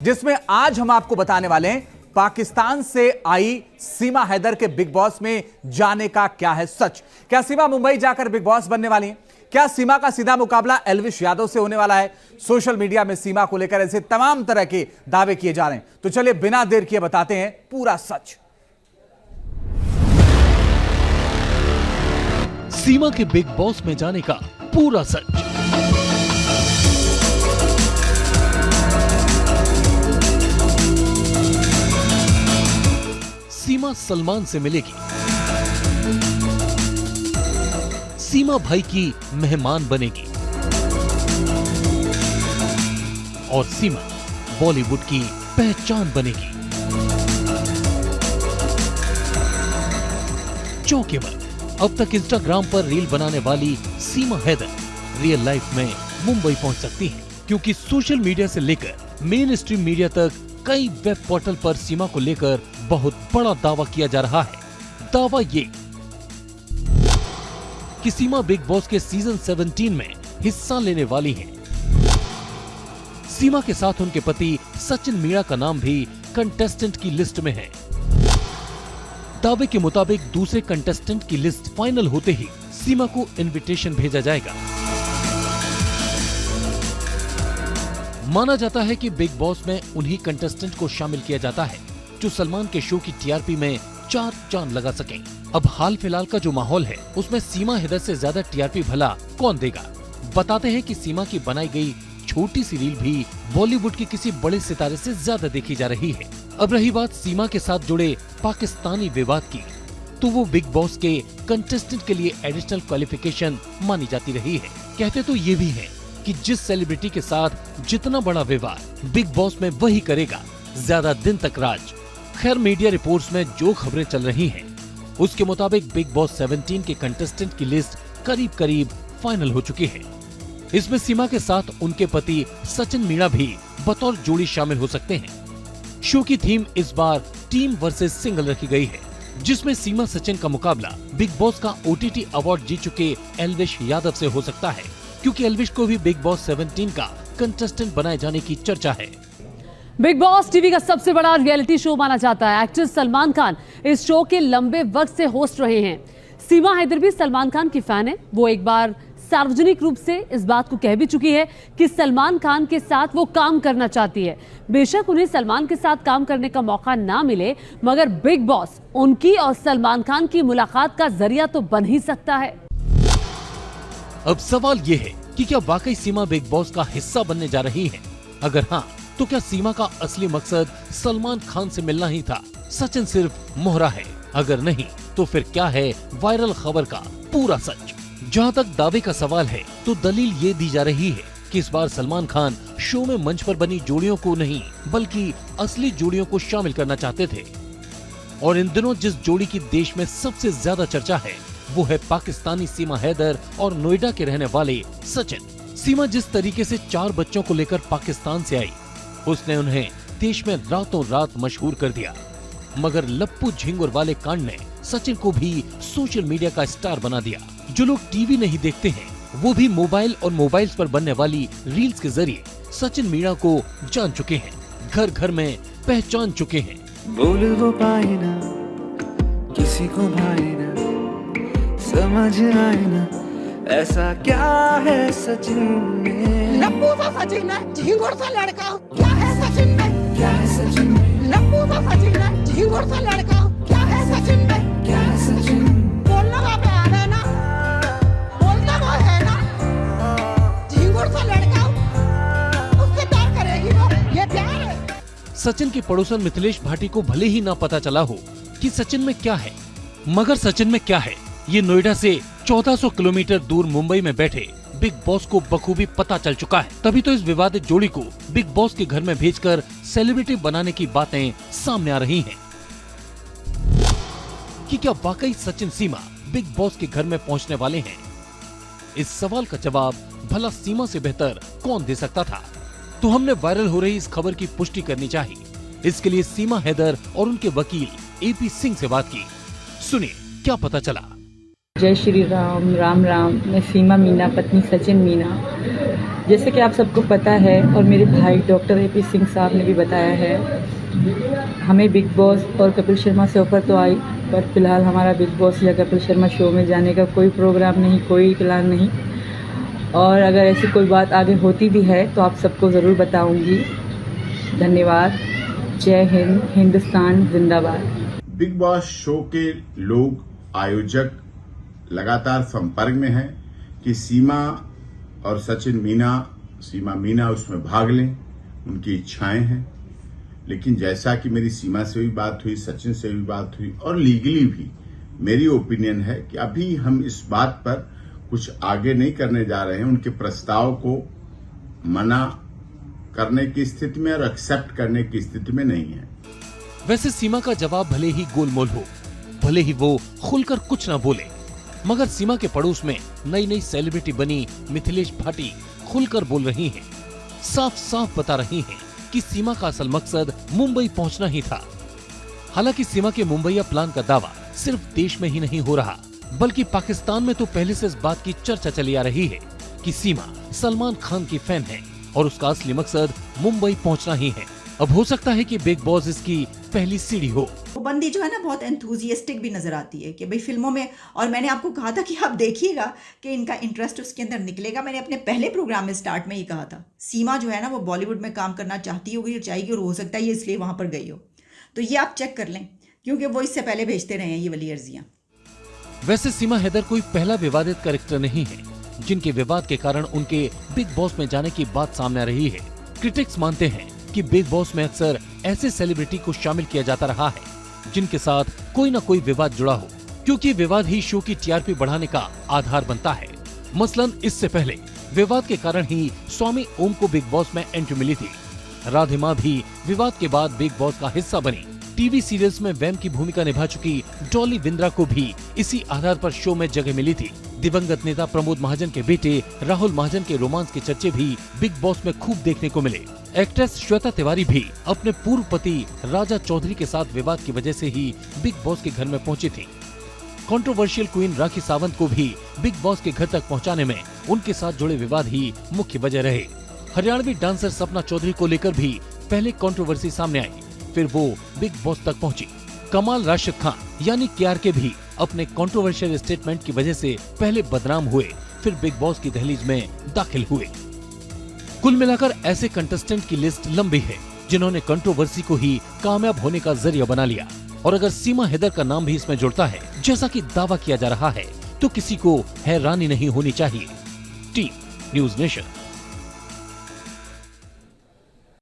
जिसमें आज हम आपको बताने वाले हैं पाकिस्तान से आई सीमा हैदर के बिग बॉस में जाने का क्या है सच। क्या सीमा मुंबई जाकर बिग बॉस बनने वाली है? क्या सीमा का सीधा मुकाबला एल्विश यादव से होने वाला है? सोशल मीडिया में सीमा को लेकर ऐसे तमाम तरह के दावे किए जा रहे हैं, तो चलिए बिना देर किए बताते हैं पूरा सच। सीमा के बिग बॉस में जाने का पूरा सच। सीमा सलमान से मिलेगी, सीमा भाई की मेहमान बनेगी और सीमा बॉलीवुड की पहचान बनेगी। चौंकेवर अब तक इंस्टाग्राम पर रील बनाने वाली सीमा हैदर रियल लाइफ में मुंबई पहुंच सकती है, क्योंकि सोशल मीडिया से लेकर मेन स्ट्रीम मीडिया तक कई वेब पोर्टल पर सीमा को लेकर बहुत बड़ा दावा किया जा रहा है। दावा ये कि सीमा बिग बॉस के सीजन 17 में हिस्सा लेने वाली हैं। सीमा के साथ उनके पति सचिन मीणा का नाम भी कंटेस्टेंट की लिस्ट में है। दावे के मुताबिक दूसरे कंटेस्टेंट की लिस्ट फाइनल होते ही सीमा को इनविटेशन भेजा जाएगा। माना जाता है कि बिग बॉस में उन्हीं कंटेस्टेंट को शामिल किया जाता है जो सलमान के शो की टीआरपी में 4 चांद लगा सकें। अब हाल फिलहाल का जो माहौल है उसमें सीमा हैदर से ज्यादा टीआरपी भला कौन देगा। बताते हैं कि सीमा की बनाई गई छोटी सी रील भी बॉलीवुड के किसी बड़े सितारे से ज्यादा देखी जा रही है। अब रही बात सीमा के साथ जुड़े पाकिस्तानी विवाद की, तो वो बिग बॉस के कंटेस्टेंट के लिए एडिशनल क्वालिफिकेशन मानी जाती रही है। कहते तो ये भी है कि जिस सेलिब्रिटी के साथ जितना बड़ा विवाद बिग बॉस में वही करेगा ज्यादा दिन तक राज। खैर मीडिया रिपोर्ट्स में जो खबरें चल रही हैं उसके मुताबिक बिग बॉस 17 के कंटेस्टेंट की लिस्ट करीब करीब फाइनल हो चुकी है। इसमें सीमा के साथ उनके पति सचिन मीणा भी बतौर जोड़ी शामिल हो सकते हैं। शो की थीम इस बार टीम वर्सेस सिंगल रखी गई है, जिसमें सीमा सचिन का मुकाबला बिग बॉस का OTT अवार्ड जीत चुके एल्विश यादव से हो सकता है, क्योंकि एल्विश को भी बिग बॉस 17 का कंटेस्टेंट बनाए जाने की चर्चा है। बिग बॉस टीवी का सबसे बड़ा रियलिटी शो माना जाता है। एक्टर सलमान खान इस शो के लंबे वक्त से होस्ट रहे हैं। सीमा हैदर भी सलमान खान की फैन है। वो एक बार सार्वजनिक रूप से इस बात को कह भी चुकी है कि सलमान खान के साथ वो काम करना चाहती है। बेशक उन्हें सलमान के साथ काम करने का मौका ना मिले, मगर बिग बॉस उनकी और सलमान खान की मुलाकात का जरिया तो बन ही सकता है। अब सवाल ये है कि क्या वाकई सीमा बिग बॉस का हिस्सा बनने जा रही है? अगर हाँ, तो क्या सीमा का असली मकसद सलमान खान से मिलना ही था? सचिन सिर्फ मोहरा है? अगर नहीं, तो फिर क्या है वायरल खबर का पूरा सच? जहाँ तक दावे का सवाल है, तो दलील ये दी जा रही है कि इस बार सलमान खान शो में मंच पर बनी जोड़ियों को नहीं बल्कि असली जोड़ियों को शामिल करना चाहते थे। और इन दिनों जिस जोड़ी की देश में सबसे ज्यादा चर्चा है वो है पाकिस्तानी सीमा हैदर और नोएडा के रहने वाले सचिन। सीमा जिस तरीके से 4 बच्चों को लेकर पाकिस्तान से आई, उसने उन्हें देश में रातों रात मशहूर कर दिया। मगर लप्पू झिंगुर वाले कांड ने सचिन को भी सोशल मीडिया का स्टार बना दिया। जो लोग टीवी नहीं देखते हैं वो भी मोबाइल और मोबाइल्स पर बनने वाली रील्स के जरिए सचिन मीणा को जान चुके हैं, घर घर में पहचान चुके हैं। बोल वो पाए ना, किसी को भाए ना, समझ आए ना, ऐसा क्या है सचिन में? लप्पू सा सचिन है, झिंगुर सा लड़का, क्या है सचिन में? क्या है सचिन में? लप्पू सा सचिन है, झिंगुर सा लड़का, क्या है सचिन में? क्या है सचिन में? बोलना वहाँ पे आ रहा है ना, बोलना वो है ना, झिंगुर सा लड़का, उससे प्यार करेगी वो, ये प्यार है। सचिन के पड़ोसन मिथिलेश भाटी को भले ही ना पता चला हो कि सचिन में क्या है, मगर सचिन में क्या है ये नोएडा से 1400 किलोमीटर दूर मुंबई में बैठे बिग बॉस को बखूबी पता चल चुका है। तभी तो इस विवादित जोड़ी को बिग बॉस के घर में भेजकर सेलिब्रिटी बनाने की बातें सामने आ रही हैं। कि क्या वाकई सचिन सीमा बिग बॉस के घर में पहुंचने वाले हैं? इस सवाल का जवाब भला सीमा से बेहतर कौन दे सकता था? तो हमने वायरल हो रही इस खबर की पुष्टि करनी चाहिए। इसके लिए सीमा हैदर और उनके वकील AP सिंह से बात की। सुनिए क्या पता चला। जय श्री राम, राम राम। मैं सीमा मीना, पत्नी सचिन मीना। जैसे कि आप सबको पता है और मेरे भाई डॉक्टर AP सिंह साहब ने भी बताया है, हमें बिग बॉस और कपिल शर्मा से ऑफर तो आई, पर फिलहाल हमारा बिग बॉस या कपिल शर्मा शो में जाने का कोई प्रोग्राम नहीं, कोई प्लान नहीं। और अगर ऐसी कोई बात आगे होती भी है तो आप सबको ज़रूर बताऊंगी। धन्यवाद। जय हिंद, हिंदुस्तान जिंदाबाद। बिग बॉस शो के लोग, आयोजक लगातार संपर्क में हैं कि सीमा और सचिन मीना, सीमा मीना उसमें भाग लें, उनकी इच्छाएं हैं। लेकिन जैसा कि मेरी सीमा से भी बात हुई, सचिन से भी बात हुई और लीगली भी मेरी ओपिनियन है कि अभी हम इस बात पर कुछ आगे नहीं करने जा रहे हैं। उनके प्रस्ताव को मना करने की स्थिति में और एक्सेप्ट करने की स्थिति में नहीं है। वैसे सीमा का जवाब भले ही गोलमोल हो, भले ही वो खुलकर कुछ ना बोले, मगर सीमा के पड़ोस में नई नई सेलिब्रिटी बनी मिथिलेश भाटी खुलकर बोल रही हैं, साफ साफ बता रही हैं कि सीमा का असल मकसद मुंबई पहुंचना ही था। हालांकि सीमा के मुंबईया प्लान का दावा सिर्फ देश में ही नहीं हो रहा, बल्कि पाकिस्तान में तो पहले से इस बात की चर्चा चली आ रही है कि सीमा सलमान खान की फैन है और उसका असली मकसद मुंबई पहुंचना ही है। अब हो सकता है कि बिग बॉस इसकी पहली सीढ़ी हो। वो बंदी जो है ना बहुत एंथुजियास्टिक भी नजर आती है कि भाई फिल्मों में, और मैंने आपको कहा था कि आप देखिएगा कि इनका इंटरेस्ट उसके अंदर निकलेगा। मैंने अपने पहले प्रोग्राम में स्टार्ट में ही कहा था, सीमा जो है ना वो बॉलीवुड में काम करना चाहती होगी और चाहेगी, और हो सकता है ये इसलिए वहां पर गई हो। तो ये आप चेक कर लें, क्योंकि वो इससे पहले भेजते रहे हैं ये वाली अर्जियां। वैसे सीमा हैदर कोई पहला विवादित कैरेक्टर नहीं है जिनके विवाद के कारण उनके बिग बॉस में जाने की बात सामने आ रही है। क्रिटिक्स मानते हैं कि बिग बॉस में अक्सर ऐसे सेलिब्रिटी को शामिल किया जाता रहा है जिनके साथ कोई न कोई विवाद जुड़ा हो, क्योंकि विवाद ही शो की TRP बढ़ाने का आधार बनता है। मसलन इससे पहले विवाद के कारण ही स्वामी ओम को बिग बॉस में एंट्री मिली थी। राधिमा भी विवाद के बाद बिग बॉस का हिस्सा बनी। टीवी सीरियल्स में वैम की भूमिका निभा चुकी डॉली विंद्रा को भी इसी आधार पर शो में जगह मिली थी। दिवंगत नेता प्रमोद महाजन के बेटे राहुल महाजन के रोमांस के चर्चे भी बिग बॉस में खूब देखने को मिले। एक्ट्रेस श्वेता तिवारी भी अपने पूर्व पति राजा चौधरी के साथ विवाद की वजह से ही बिग बॉस के घर में पहुंची थी। कंट्रोवर्शियल क्वीन राखी सावंत को भी बिग बॉस के घर तक पहुंचाने में उनके साथ जुड़े विवाद ही मुख्य वजह रहे। हरियाणवी डांसर सपना चौधरी को लेकर भी पहले कंट्रोवर्सी सामने आई, फिर वो बिग बॉस तक पहुंची। कमाल राशिद खान यानी KRK भी अपने कंट्रोवर्शियल स्टेटमेंट की वजह से पहले बदनाम हुए, फिर बिग बॉस की दहलीज में दाखिल हुए। कुल मिलाकर ऐसे कंटेस्टेंट की लिस्ट लंबी है जिन्होंने कंट्रोवर्सी को ही कामयाब होने का जरिया बना लिया। और अगर सीमा हैदर का नाम भी इसमें जुड़ता है जैसा कि दावा किया जा रहा है, तो किसी को हैरानी नहीं होनी चाहिए। Team news nation.